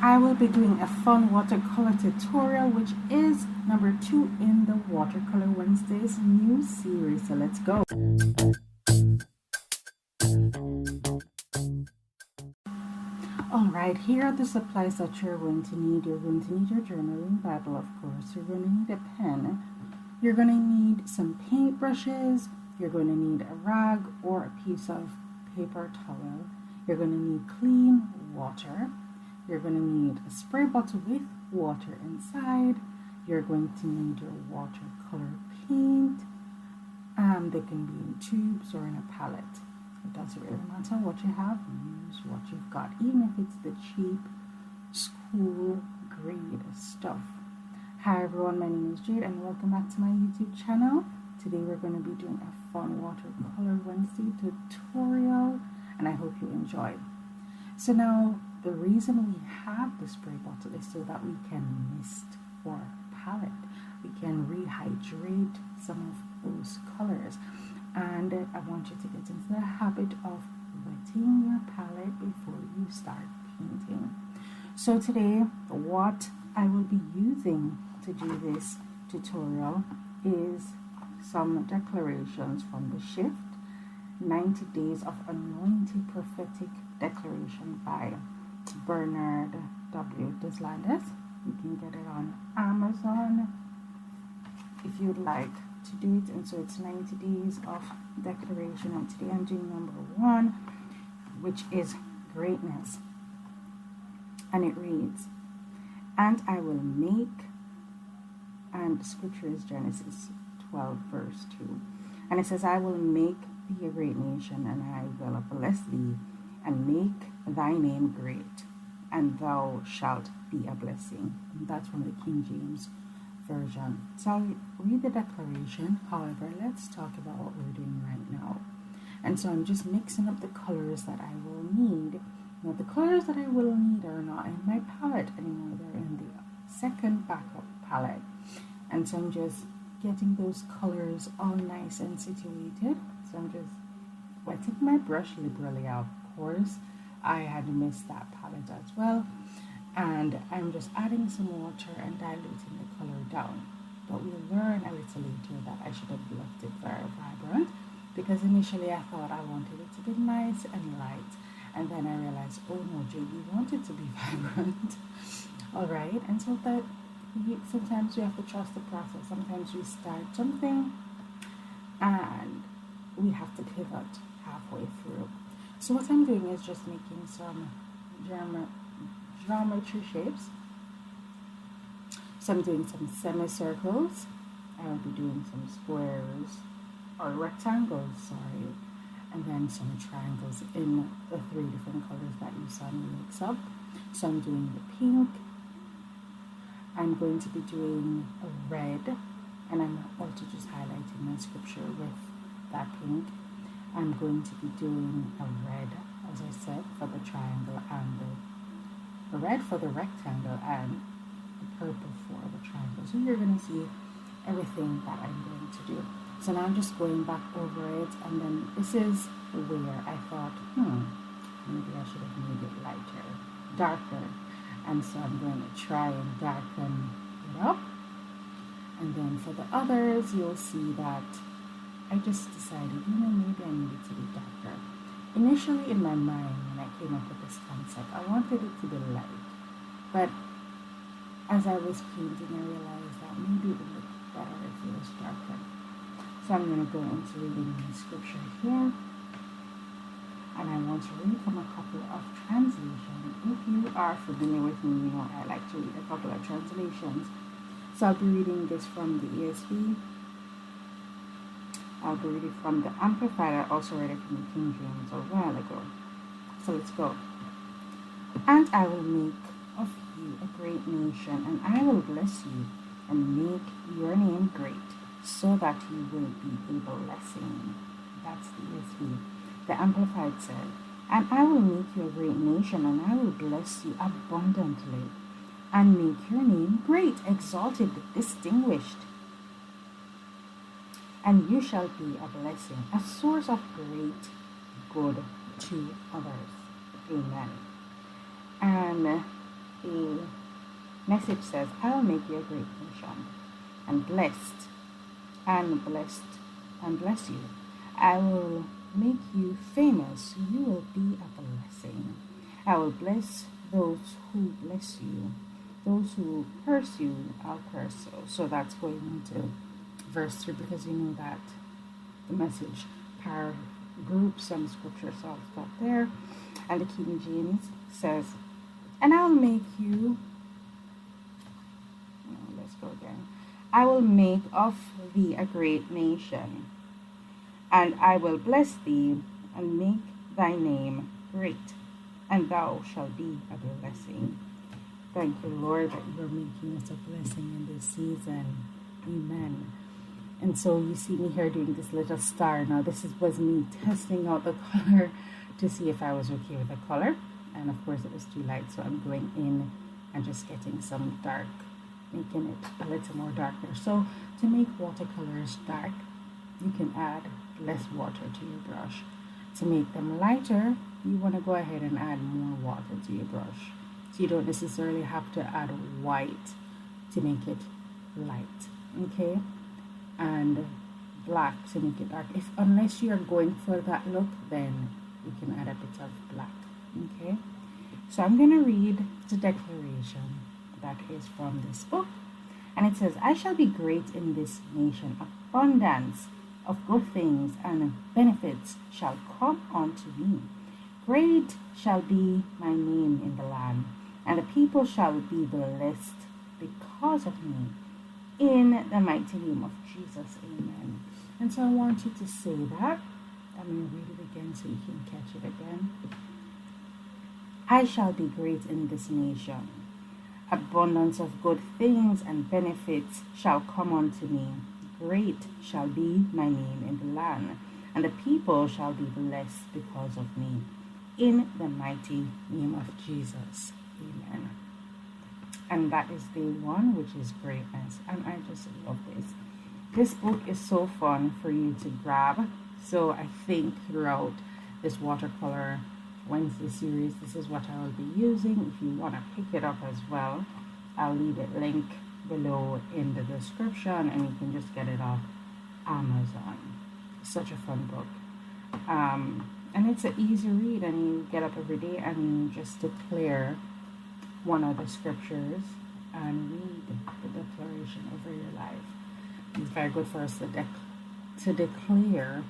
I will be doing a fun watercolor tutorial, which is number 2 in the Watercolor Wednesdays new series. So let's go. Alright, here are the supplies that you're going to need. You're going to need your journaling Bible, of course. You're going to need a pen. You're going to need some paint brushes. You're going to need a rag or a piece of paper towel. You're going to need clean water. You're going to need a spray bottle with water inside. You're going to need your watercolor paint. They can be in tubes or in a palette. It doesn't really matter what you have. Use what you've got, even if it's the cheap school grade stuff. Hi everyone, my name is Jade and welcome back to my YouTube channel. Today we're going to be doing a fun watercolor Wednesday tutorial and I hope you enjoy. So now the reason we have the spray bottle is so that we can mist our palette. We can rehydrate some of those colors, and I want you to get into the habit of wetting your palette before you start painting. So today what I will be using to do this tutorial is some declarations from the Shift 90 Days of Anointed Prophetic Declaration by Bernard W. Deslandes. You can get it on Amazon if you'd like to do it. And so it's 90 days of declaration, and today I'm doing number 1, which is greatness, and it reads, and I will make, and scripture is Genesis 12 verse 2, and it says, I will make thee a great nation, and I will bless thee and make thy name great, and thou shalt be a blessing. And that's from the King James Version. So I'll read the declaration. However, let's talk about what we're doing right now. And so I'm just mixing up the colors that I will need. Now the colors that I will need are not in my palette anymore. They're in the second backup palette. And so I'm just getting those colors all nice and situated. So I'm just wetting my brush liberally. Of course, I had missed that palette as well. And I'm just adding some water and diluting the color down. But we'll learn a little later that I should have left it very vibrant, because initially I thought I wanted it to be nice and light, and then I realized, oh no, Jade, you want it to be vibrant. Alright, and so that sometimes we have to trust the process. Sometimes we start something and we have to pivot halfway through. So what I'm doing is just making some geometry shapes. So I'm doing some semicircles. I will be doing some squares or rectangles, sorry, and then some triangles in the 3 different colors that you saw me mix up. So I'm doing the pink. I'm going to be doing a red, and I'm also just highlighting my scripture with that pink. I'm going to be doing a red, as I said, for the triangle, and the red for the rectangle, and the purple for the triangle. So you're going to see everything that I'm going to do. So now I'm just going back over it, and then this is where I thought, maybe I should have made it lighter, darker. And so I'm going to try and darken it up. And then for the others, you'll see that I just decided, maybe I need it to be darker. Initially in my mind, when I came up with this concept, I wanted it to be light. But as I was painting, I realized that maybe it would look better if it was darker. So I'm going to go into reading my scripture here. And I want to read from a couple of translations. If you are familiar with me, you know I like to read a couple of translations. So I'll be reading this from the ESV. I'll be reading from the Amplified. I also read it from the King James a while ago. So let's go. And I will make of you a great nation, and I will bless you and make your name great, so that you will be a blessing. That's the ESV. The Amplified said, and I will make you a great nation, and I will bless you abundantly, and make your name great, exalted, distinguished. And you shall be a blessing, a source of great good to others. Amen. And the message says, I will make you a great nation, and blessed, and blessed, and bless you. I will make you famous. You will be a blessing. I will bless those who bless you. Those who curse you, I'll curse you. So that's going into verse 3, because you know that the message par groups some scriptures, so I'll stop there. And the King James says, and I'll make you, let's go again. I will make of thee a great nation, and I will bless thee and make thy name great, and thou shalt be a blessing. Thank you, Lord, that you are making us a blessing in this season. Amen. And so you see me here doing this little star. Now this was me testing out the color to see if I was okay with the color. And of course it was too light, so I'm going in and just getting some dark, making it a little more darker. So to make watercolors dark, you can add less water to your brush. To make them lighter, you want to go ahead and add more water to your brush. So you don't necessarily have to add white to make it light, okay? And black to make it dark. Unless you are going for that look, then you can add a bit of black, okay? So I'm going to read the declaration that is from this book. And it says, I shall be great in this nation. Abundance of good things and benefits shall come unto me. Great shall be my name in the land, and the people shall be blessed because of me. In the mighty name of Jesus, amen. And so I want you to say that. I'm going to read it again so you can catch it again. I shall be great in this nation. Abundance of good things and benefits shall come unto me. Great shall be my name in the land, and the people shall be blessed because of me. In the mighty name of Jesus, amen. And that is day 1, which is greatness. And I just love this. This book is so fun for you to grab. So I think throughout this watercolor Wednesday series, this is what I will be using. If you want to pick it up as well, I'll leave it link below in the description, and you can just get it off Amazon. Such a fun book. And it's an easy read, and you get up every day and you just declare one of the scriptures and read the declaration over your life. It's very good for us to declare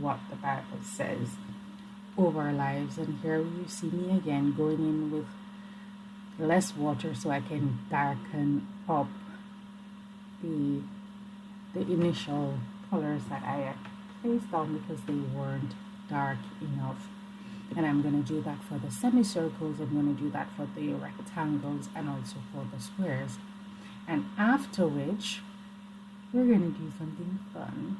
what the Bible says over our lives. And here you see me again going in with less water so I can darken up the initial colors that I had placed down because they weren't dark enough. And I'm going to do that for the semicircles. I'm going to do that for the rectangles and also for the squares. And after which, we're going to do something fun.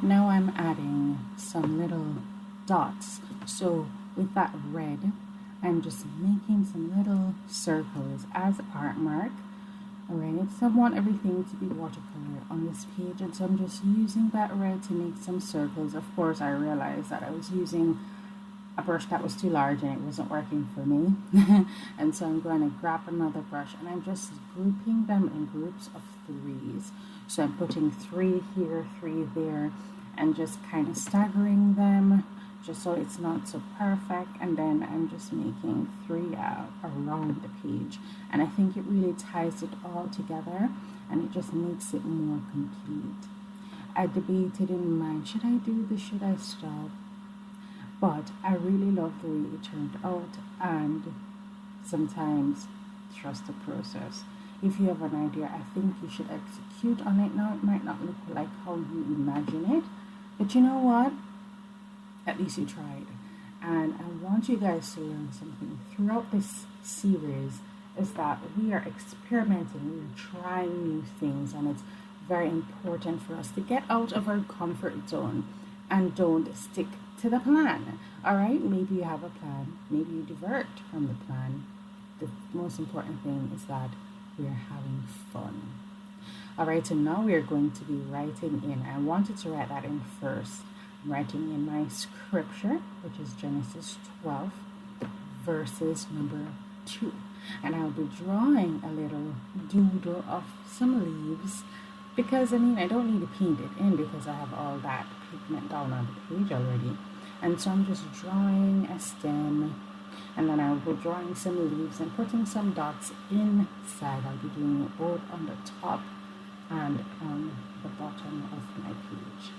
Now I'm adding some little dots. So with that red, I'm just making some little circles as art mark. Alright, so I want everything to be watercolor on this page, and so I'm just using that red to make some circles. Of course, I realized that I was using a brush that was too large and it wasn't working for me. And so I'm going to grab another brush and I'm just grouping them in groups of threes. So I'm putting 3 here, 3 there, and just kind of staggering them just so it's not so perfect. And then I'm just making 3 out around the page, and I think it really ties it all together and it just makes it more complete. I debated in my mind, should I do this, should I stop? But I really love the way it turned out, and sometimes trust the process. If you have an idea, I think you should execute on it. Now it might not look like how you imagine it, but you know what? At least you tried. And I want you guys to learn something throughout this series, is that we are experimenting, we are trying new things, and it's very important for us to get out of our comfort zone and don't stick to the plan. All right, maybe you have a plan, maybe you divert from the plan. The most important thing is that we're having fun. All right, so now we're going to be writing in. I wanted to write that in first. I'm writing in my scripture, which is Genesis 12, verses number 2. And I'll be drawing a little doodle of some leaves, because I don't need to paint it in because I have all that pigment down on the page already. And so I'm just drawing a stem, and then I'll be drawing some leaves and putting some dots inside. I'll be doing it both on the top and on the bottom of my page.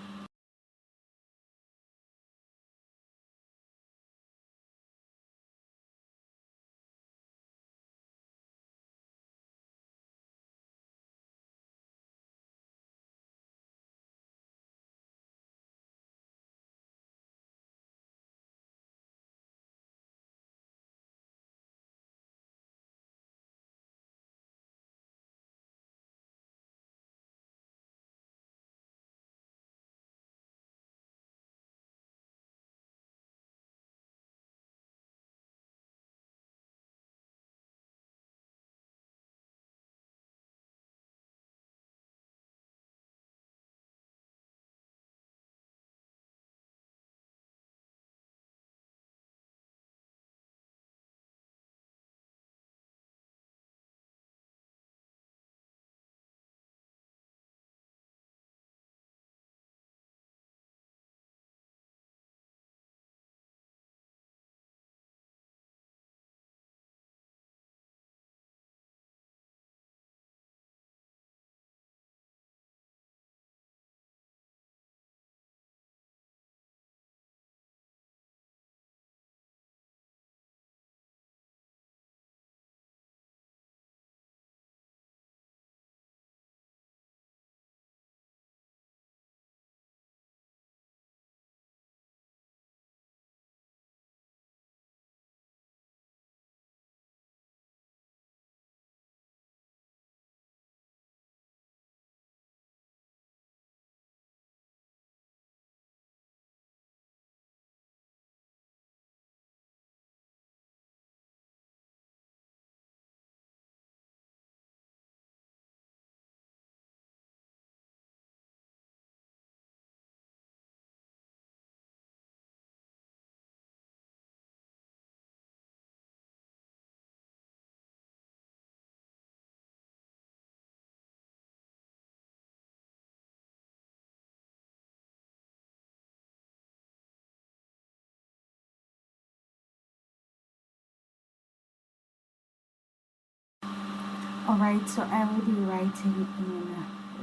Alright, so I will be writing in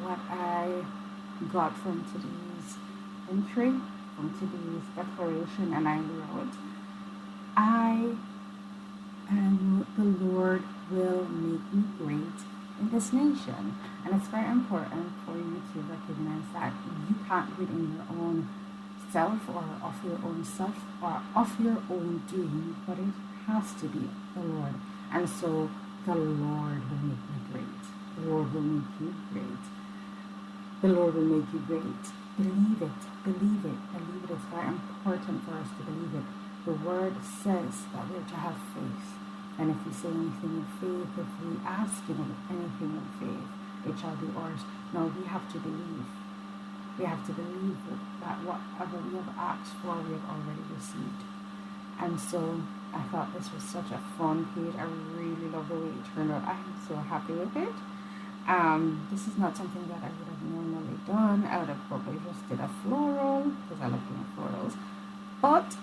what I got from today's entry, from today's declaration, and I wrote, I and the Lord will make me great in this nation. And it's very important for you to recognize that you can't do it in your own self or of your own self or of your own doing, but it has to be the Lord. And so the Lord will make me great. The Lord will make you great. The Lord will make you great. believe it, believe it, believe it. It's very important for us to believe it. The word says that we're to have faith. And if we say anything in faith, if we ask anything in faith, it shall be ours. Now we have to believe. We have to believe that whatever we have asked for, we have already received. And so I thought this was such a fun page. I really love the way it turned out. I'm so happy with it. This is not something that I would have normally done. I would have probably just did a floral because I love doing florals. But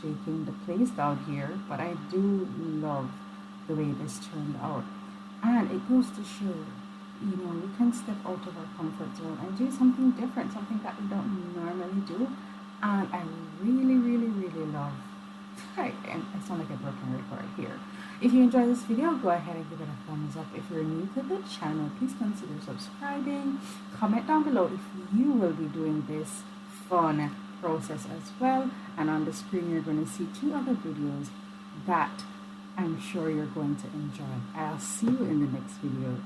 shaking the place down here. But I do love the way this turned out. And it goes to show, you know, we can step out of our comfort zone and do something different, something that we don't normally do. And I really, really, really love. I sound like a broken record here. If you enjoyed this video, go ahead and give it a thumbs up. If you're new to the channel, please consider subscribing. Comment down below if you will be doing this fun process as well. And on the screen, you're going to see 2 other videos that I'm sure you're going to enjoy. I'll see you in the next video.